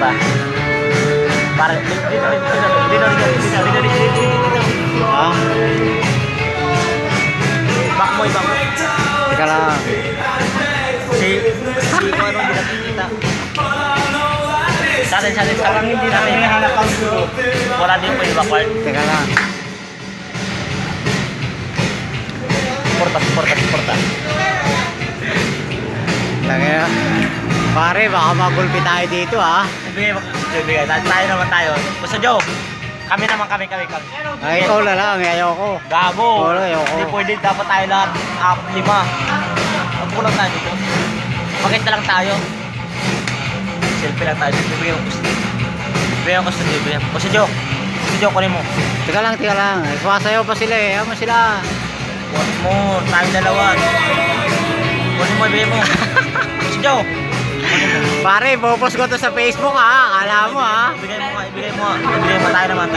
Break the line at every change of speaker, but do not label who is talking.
porta. Para dito.
Ah,
Back mo, ibang mo.
teka lang.
Si ko ano hindi nakikita. Sa atin. Parang hindi namin hanap ang duro. Wala din po yung backward.
Teka lang.
Porta.
Lagay na. Pare, baka magulpi tayo dito ha.
Bigay. Tayo naman tayo. Basta Joe. Kami.
Ay, ikaw na lang, ayoko.
Gabo.
Wala, ayoko.
Hindi pwede. Dapat tayo lahat. 5. Magpulang tayo dito. Mag-guys na lang tayo. Selfie lang tayo. Bigyan ko sa Joe. Basta Joe. Kunin mo.
Teka lang. Sumasayaw pa sila eh. Ama sila.
Kunin mo. Tayo dalawa. Kunin mo. Bigyan mo. Basta Joe.
Pare, popost ko to sa Facebook ha. Akala mo ha.
Ibigay mo. Tayo naman.